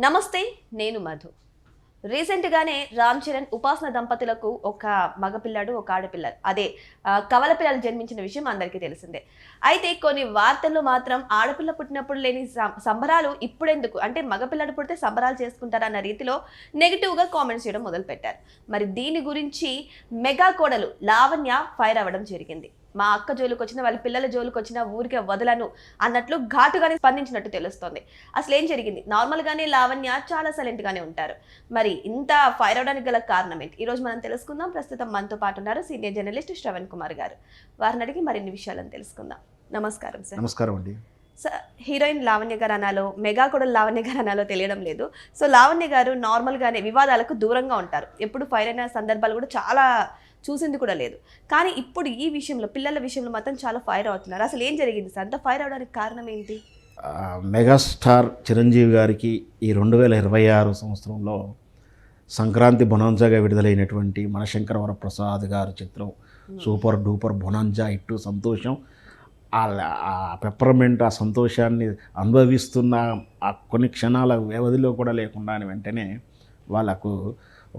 నమస్తే, నేను మధు. రీసెంట్గానే రామ్ చరణ్ ఉపాసన దంపతులకు ఒక మగపిల్లాడు ఒక ఆడపిల్ల కవల పిల్లలు జన్మించిన విషయం అందరికీ తెలిసిందే. అయితే కొన్ని వార్తల్లో మాత్రం ఆడపిల్ల పుట్టినప్పుడు లేని సంబరాలు ఇప్పుడెందుకు, అంటే మగపిల్లాడు పుడితే సంబరాలు చేసుకుంటారన్న రీతిలో నెగిటివ్గా కామెంట్స్ చేయడం మొదలుపెట్టారు. మరి దీని గురించి మెగా కోడలు లావణ్య ఫైర్ అవ్వడం జరిగింది. మా అక్క జోలికి వచ్చిన వాళ్ళ పిల్లల జోలికి వచ్చిన ఊరికే వదలను అన్నట్లు ఘాటుగానే స్పందించినట్టు తెలుస్తోంది. అసలు ఏం జరిగింది? నార్మల్గానే లావణ్య చాలా సైలెంట్గానే ఉంటారు. మరి ఇంత ఫైర్ అవడానికి గల కారణం ఏంటి? ఈరోజు మనం తెలుసుకుందాం. ప్రస్తుతం మనతో పాటు ఉన్నారు సీనియర్ జర్నలిస్ట్ శ్రవణ్ కుమార్ గారు. వారిని అడిగి మరిన్ని విషయాలను తెలుసుకుందాం. నమస్కారం సార్. నమస్కారం అండి. సార్, హీరోయిన్ లావణ్య గారు అనాలో మెగా కూడా లావణ్య గారు అనాలో తెలియడం లేదు. సో లావణ్య గారు నార్మల్గానే వివాదాలకు దూరంగా ఉంటారు. ఎప్పుడు ఫైర్ అయిన సందర్భాలు కూడా చాలా చూసింది కూడా లేదు. కానీ ఇప్పుడు ఈ విషయంలో పిల్లల విషయంలో మాత్రం చాలా ఫైర్ అవుతున్నారు. అసలు ఏం జరిగింది సార్? అంత ఫైర్ అవడానికి కారణం ఏంటి? మెగాస్టార్ చిరంజీవి గారికి ఈ 2026 సంవత్సరంలో సంక్రాంతి బొనాంజాగా విడుదలైనటువంటి మనశంకర వరప్రసాద్ గారి చిత్రం సూపర్ డూపర్ బొనాంజా ఇట్టు సంతోషం. ఆ పెప్పర్మెంట్ ఆ సంతోషాన్ని అనుభవిస్తున్న ఆ కొన్ని క్షణాల వ్యవధిలో కూడా లేకుండా వెంటనే వాళ్ళకు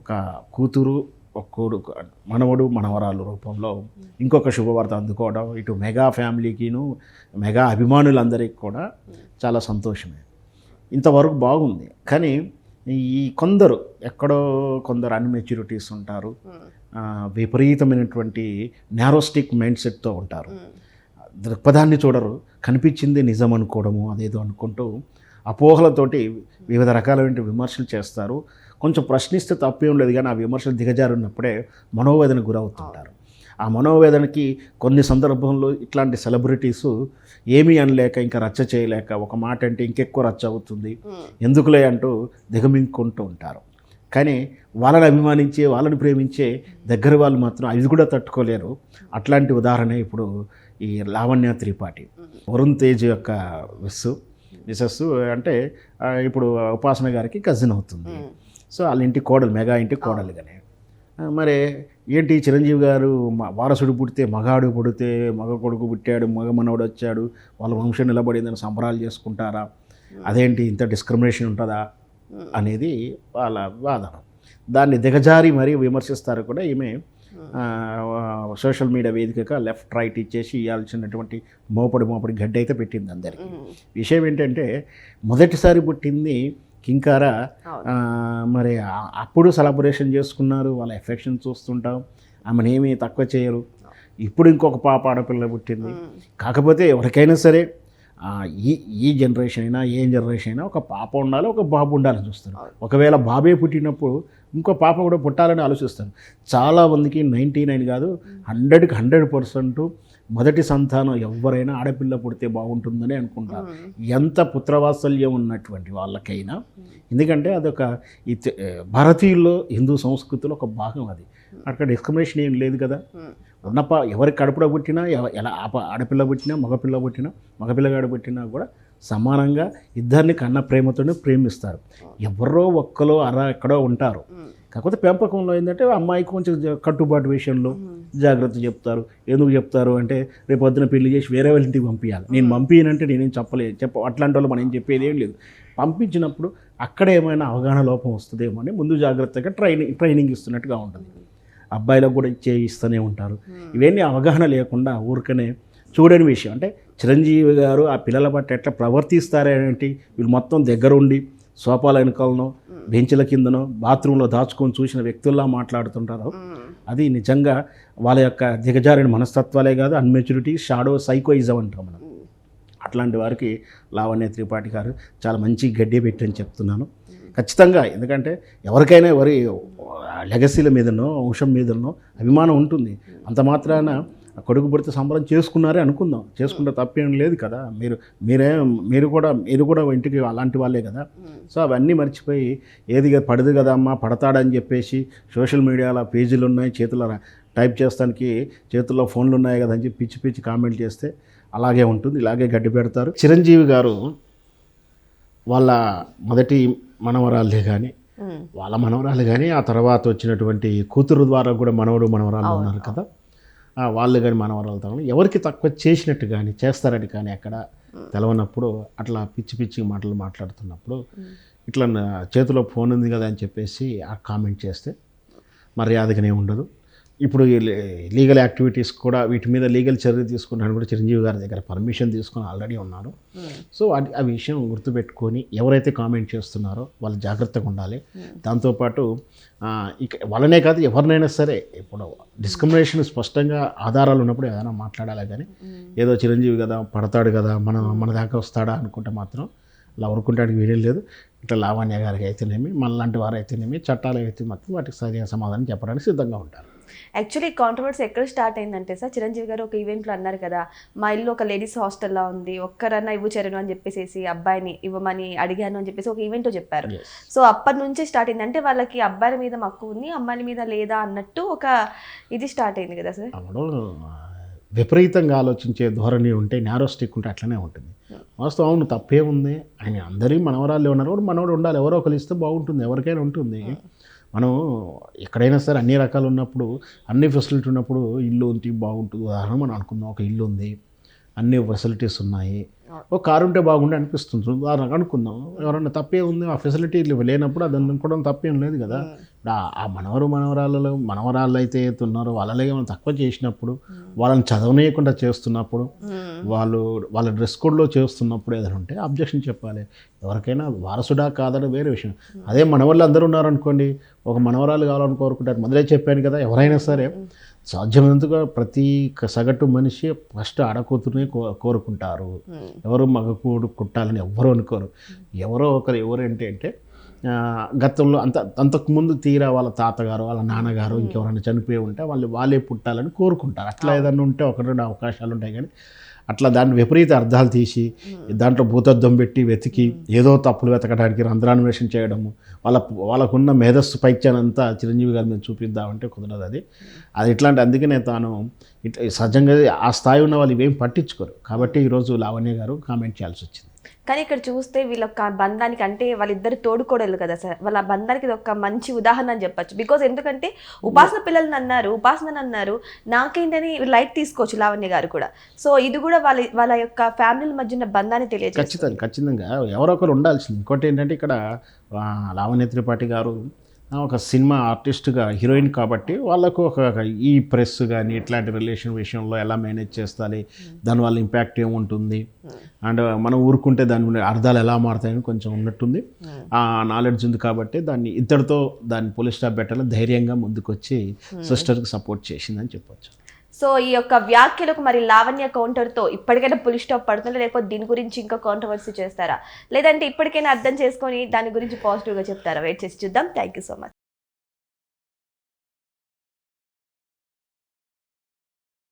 ఒక కూతురు ఒక కొడుకు మనవడు మనవరాలు రూపంలో ఇంకొక శుభవార్త అందుకోవడం ఇటు మెగా ఫ్యామిలీకిను మెగా అభిమానులందరికీ కూడా చాలా సంతోషమే. ఇంతవరకు బాగుంది. కానీ ఈ ఎక్కడో కొందరు అన్మెచ్యూరిటీస్ ఉంటారు, విపరీతమైనటువంటి నారోస్టిక్ మైండ్ సెట్తో ఉంటారు. దృక్పథాన్ని చూడరు, కనిపించింది నిజం అనుకోవడము అదేదో అనుకుంటూ అపోహలతోటి వివిధ రకాలైన విమర్శలు చేస్తారు. కొంచెం ప్రశ్నిస్తే తప్పేం లేదు, కానీ ఆ విమర్శలు దిగజారున్నప్పుడే మనోవేదనకు గురవుతుంటారు. ఆ మనోవేదనకి కొన్ని సందర్భంలో ఇట్లాంటి సెలబ్రిటీస్ ఏమీ అనలేక ఇంకా రచ్చ చేయలేక ఒక మాట అంటే ఇంకెక్కువ రచ్చ అవుతుంది ఎందుకులే అంటూ దిగమింగుకుంటూ ఉంటారు. కానీ వాళ్ళని అభిమానించే వాళ్ళని ప్రేమించే దగ్గర వాళ్ళు మాత్రం అది కూడా తట్టుకోలేరు. అట్లాంటి ఉదాహరణ ఇప్పుడు ఈ లావణ్య త్రిపాఠి, వరుణ్ తేజ్ యొక్క మిస్సెస్ అంటే ఇప్పుడు ఉపాసన గారికి కజిన్ అవుతుంది. సో వాళ్ళ ఇంటి కోడలు, మెగా ఇంటి కోడలుగానే. మరి ఏంటి చిరంజీవి గారు వారసుడు పుడితే మగాడు పుడితే మగ కొడుకు పుట్టాడు, మగ మనవడు వచ్చాడు, వాళ్ళ వంశం నిలబడిందని సంబరాలు చేసుకుంటారా, అదేంటి ఇంత డిస్క్రిమినేషన్ ఉంటుందా అనేది వాళ్ళ వాదన. దాన్ని దిగజారి మరీ విమర్శిస్తారు కూడా. ఈమె సోషల్ మీడియా వేదికగా లెఫ్ట్ రైట్ ఇచ్చేసి ఇవ్వాల్సినటువంటి మోపడి గడ్డి అయితే పెట్టింది అందరికీ. విషయం ఏంటంటే మొదటిసారి పుట్టింది కింకార, మరి అప్పుడు సెలబ్రేషన్ చేసుకున్నారు, వాళ్ళ ఎఫెక్షన్ చూస్తుంటాం, ఆమెను ఏమీ తక్కువ చేయరు. ఇప్పుడు ఇంకొక పాప ఆడపిల్ల పుట్టింది. కాకపోతే ఎవరికైనా సరే ఈ జనరేషన్ అయినా ఏ జనరేషన్ అయినా ఒక పాప ఉండాలి, ఒక బాబు ఉండాలని చూస్తారు. ఒకవేళ బాబే పుట్టినప్పుడు ఇంకో పాప కూడా పుట్టాలని ఆలోచిస్తాను. చాలామందికి 99 కాదు 100కి 100% మొదటి సంతానం ఎవరైనా ఆడపిల్ల పుడితే బాగుంటుందని అనుకుంటారు. ఎంత పుత్రవాత్సల్యం ఉన్నటువంటి వాళ్ళకైనా. ఎందుకంటే అదొక భారతీయుల్లో హిందూ సంస్కృతిలో ఒక భాగం. అది అక్కడ డిస్క్రిమినేషన్ ఏం లేదు కదా. ఎవరికి కడుపులో పుట్టినా, ఎలా ఆడపిల్ల పుట్టినా మగపిల్లగాడు పుట్టినా కూడా సమానంగా ఇద్దరిని కన్న ప్రేమతోనే ప్రేమిస్తారు. ఎవరో ఒక్కలో ఎక్కడో ఉంటారు. కాకపోతే పెంపకంలో ఏంటంటే అమ్మాయికి కొంచెం కట్టుబాటు విషయంలో జాగ్రత్త చెప్తారు. ఎందుకు చెప్తారు అంటే రేపు పొద్దున పెళ్లి చేసి వేరే వాళ్ళ ఇంటికి పంపించాలి. నేను పంపించనంటే నేనేం అట్లాంటి వాళ్ళు మనం ఏం చెప్పేది ఏం లేదు. పంపించినప్పుడు అక్కడ ఏమైనా అవగాహన లోపం వస్తుందేమో అని ముందు జాగ్రత్తగా ట్రైనింగ్ ఇస్తున్నట్టుగా ఉంటుంది. అబ్బాయిలకు కూడా ఇస్తూనే ఉంటారు. ఇవన్నీ అవగాహన లేకుండా ఊరికనే చూడని విషయం. అంటే చిరంజీవి గారు ఆ పిల్లల పట్ల ఎట్లా ప్రవర్తిస్తారేంటి, వీళ్ళు మొత్తం దగ్గరుండి సోఫాల వెనకాలనో బెంచ్ల కిందనో బాత్రూంలో దాచుకొని చూసిన వ్యక్తుల్లా మాట్లాడుతుంటారు. అది నిజంగా వాళ్ళ యొక్క దిగజారిన మనస్తత్వాలే కాదు, అన్మెచ్యూరిటీ, షాడో సైకోయిజం అంటాం మనం. అట్లాంటి వారికి లావణ్య త్రిపాఠి గారు చాలా మంచి గడ్డి పెట్టని చెప్తున్నాను ఖచ్చితంగా. ఎందుకంటే ఎవరికైనా ఎవరి లెగసీల మీదనో వంశం మీదనో అభిమానం ఉంటుంది. అంత మాత్రాన కొడుకు పుడితే సంబరం చేసుకున్నారే అనుకుందాం, చేసుకుంటే తప్పేం లేదు కదా. మీరు కూడా ఇంటికి అలాంటి వాళ్ళే కదా. సో అవన్నీ మర్చిపోయి ఏది పడదు కదా అమ్మా, పడతాడని చెప్పేసి సోషల్ మీడియాలో పేజీలు ఉన్నాయి, చేతుల టైప్ చేస్తానికి చేతుల్లో ఫోన్లు ఉన్నాయి కదా అని చెప్పి పిచ్చి కామెంట్ చేస్తే అలాగే ఉంటుంది, ఇలాగే గడ్డి పెడతారు. చిరంజీవి గారు వాళ్ళ మొదటి మనవరాలే కానీ వాళ్ళ మనవరాలు కానీ ఆ తర్వాత వచ్చినటువంటి కూతురు ద్వారా కూడా మనవరాలు ఉన్నారు కదా, వాళ్ళు కానీ మనవరాలు తగ్గ ఎవరికి తక్కువ చేసినట్టు కానీ చేస్తారని కానీ అక్కడ తెలవనప్పుడు అట్లా పిచ్చి మాటలు మాట్లాడుతున్నప్పుడు ఇట్లా చేతిలో ఫోన్ ఉంది కదా అని చెప్పేసి ఆ కామెంట్ చేస్తే మర్యాదగానే ఉండదు. ఇప్పుడు లీగల్ యాక్టివిటీస్ కూడా వీటి మీద లీగల్ చర్య తీసుకున్నాను కూడా చిరంజీవి గారి దగ్గర పర్మిషన్ తీసుకొని ఆల్రెడీ ఉన్నారు. సో అది ఆ విషయం గుర్తుపెట్టుకొని ఎవరైతే కామెంట్ చేస్తున్నారో వాళ్ళు జాగ్రత్తగా ఉండాలి. దాంతోపాటు ఇక వాళ్ళనే కాదు ఎవరినైనా సరే ఇప్పుడు డిస్క్రిమినేషన్ స్పష్టంగా ఆధారాలు ఉన్నప్పుడు ఏదైనా మాట్లాడాలి, కానీ ఏదో చిరంజీవి కదా పడతాడు కదా మన దాకా వస్తాడా అనుకుంటే మాత్రం అలా ఊరుకుంటానికి వీలు లేదు. ఇట్లా లావణ్య గారికి అయితేనేమి మనలాంటి వారు అయితేనేమి చట్టాలు అయితే మాత్రం వాటికి సరైన సమాధానం చెప్పడానికి సిద్ధంగా ఉంటారు. యాక్చువల్లీ కాంట్రవర్సీ ఎక్కడ స్టార్ట్ అయిందంటే సార్, చిరంజీవి గారు ఒక ఈవెంట్లో అన్నారు కదా, మా ఇల్లు ఒక లేడీస్ హాస్టల్లా ఉంది, ఒక్కరన్నా ఇవ్వు చరణు అని చెప్పేసి అబ్బాయిని ఇవ్వమని అడిగాను అని చెప్పేసి ఒక ఈవెంట్లో చెప్పారు. సో అప్పటి నుంచే స్టార్ట్ అయింది, అంటే వాళ్ళకి అబ్బాయిల మీద మక్కువ ఉంది అమ్మాయిల మీద లేదా అన్నట్టు ఒక ఇది స్టార్ట్ అయింది కదా సార్. అప్పుడు విపరీతంగా ఆలోచించే ధోరణి ఉంటే నేరో స్టిక్ ఉంటే అట్లనే ఉంటుంది. వాస్తవం అవును, తప్పే ఉంది. ఆయన అందరి మనవరాళ్ళు ఉన్నారు, మనవడు ఉండాలి, ఎవరో ఒకరు ఇస్తే బాగుంటుంది, ఎవరికైనా ఉంటుంది. మనం ఎక్కడైనా సరే అన్ని రకాలు ఉన్నప్పుడు అన్ని ఫెసిలిటీ ఉన్నప్పుడు ఇల్లు ఉంటే బాగుంటుంది. ఉదాహరణ మనం అనుకుందాం, ఒక ఇల్లు ఉంది, అన్ని ఫెసిలిటీస్ ఉన్నాయి, ఒక కారు ఉంటే బాగుండే అనిపిస్తుంది. ఉదాహరణకు అనుకుందాం, ఎవరన్నా తప్పే ఉంది ఆ ఫెసిలిటీ లేనప్పుడు అది అనుకోవడం తప్పేం లేదు కదా. ఆ మనవరాళ్ళు అయితే ఉన్నారో వాళ్ళలో ఏమైనా తక్కువ చేసినప్పుడు, వాళ్ళని చదవనీయకుండా చేస్తున్నప్పుడు, వాళ్ళ డ్రెస్ కోడ్లో చేస్తున్నప్పుడు ఏదైనా ఉంటే అబ్జెక్షన్ చెప్పాలి. ఎవరికైనా వారసుడా కాదని వేరే విషయం. అదే మనవాళ్ళు అందరూ ఉన్నారనుకోండి, ఒక మనవరాలు కావాలని కోరుకుంటారు. మొదలే చెప్పాను కదా, ఎవరైనా సరే సాధ్యమైనంతగా ప్రతి సగటు మనిషి ఫస్ట్ ఆడకూతురునే కోరుకుంటారు. ఎవరు మగ కుట్టాలని ఎవ్వరు అనుకోరు. ఎవరో ఒకరు ఎవరంటే గతంలో అంతకుముందు తీరా వాళ్ళ తాతగారు వాళ్ళ నాన్నగారు ఇంకెవరైనా చనిపోయి ఉంటే వాళ్ళే పుట్టాలని కోరుకుంటారు. అట్లా ఏదన్నా ఉంటే ఒక రెండు అవకాశాలు ఉంటాయి, కానీ అట్లా దాన్ని విపరీత అర్థాలు తీసి దాంట్లో భూతద్దం పెట్టి వెతికి ఏదో తప్పులు వెతకడానికి రంధ్రాన్వేషణ చేయడము, వాళ్ళకున్న మేధస్సు పైత్యానంతా చిరంజీవి గారి మీద చూపిద్దామంటే కుదరదు. అది ఇట్లాంటి అందుకనే తాను ఇట్లా సహజంగా ఆ స్థాయి ఉన్న వాళ్ళు ఇవేం పట్టించుకోరు. కాబట్టి ఈరోజు లావణ్య గారు కామెంట్ చేయాల్సి వచ్చింది. కానీ ఇక్కడ చూస్తే వీళ్ళ బంధానికి, అంటే వాళ్ళిద్దరు తోడుకోడలు కదా సార్, వాళ్ళ బంధానికి ఇది ఒక మంచి ఉదాహరణ అని చెప్పచ్చు. బికాజ్ ఎందుకంటే ఉపాసన పిల్లలని అన్నారు, ఉపాసనని అన్నారు, నాకేంటని లైట్ తీసుకోవచ్చు లావణ్య గారు కూడా. సో ఇది కూడా వాళ్ళ యొక్క ఫ్యామిలీల మధ్య ఉన్న బంధాన్ని తెలియజేస్తుంది. ఖచ్చితంగా ఎవరో ఒకరు ఉండాల్సింది. ఇంకోటి ఏంటంటే ఇక్కడ లావణ్య త్రిపాఠి గారు ఒక సినిమా ఆర్టిస్ట్గా హీరోయిన్ కాబట్టి వాళ్ళకు ఒక ఈ ప్రెస్ కానీ ఇట్లాంటి రిలేషన్ విషయంలో ఎలా మేనేజ్ చేస్తాలి, దానివల్ల ఇంపాక్ట్ ఏముంటుంది, అండ్ మనం ఊరుకుంటే దాని అర్థాలు ఎలా మారుతాయని కొంచెం ఉన్నట్టుంది. ఆ నాలెడ్జ్ ఉంది కాబట్టి దాన్ని పోలీస్ స్టాప్ పెట్టాలని ధైర్యంగా ముందుకొచ్చి సిస్టర్కి సపోర్ట్ చేసిందని చెప్పొచ్చు. సో ఈ యొక్క వ్యాఖ్యలకు మరి లావణ్య కౌంటర్తో ఇప్పటికైనా పులి స్టాప్ పడుతుందా, లేకపోతే దీని గురించి ఇంకా కాంట్రవర్సీ చేస్తారా, లేదంటే ఇప్పటికైనా అర్థం చేసుకొని దాని గురించి పాజిటివ్గా చెప్తారా? వెయిట్ చేసి చూద్దాం. Thank you so much.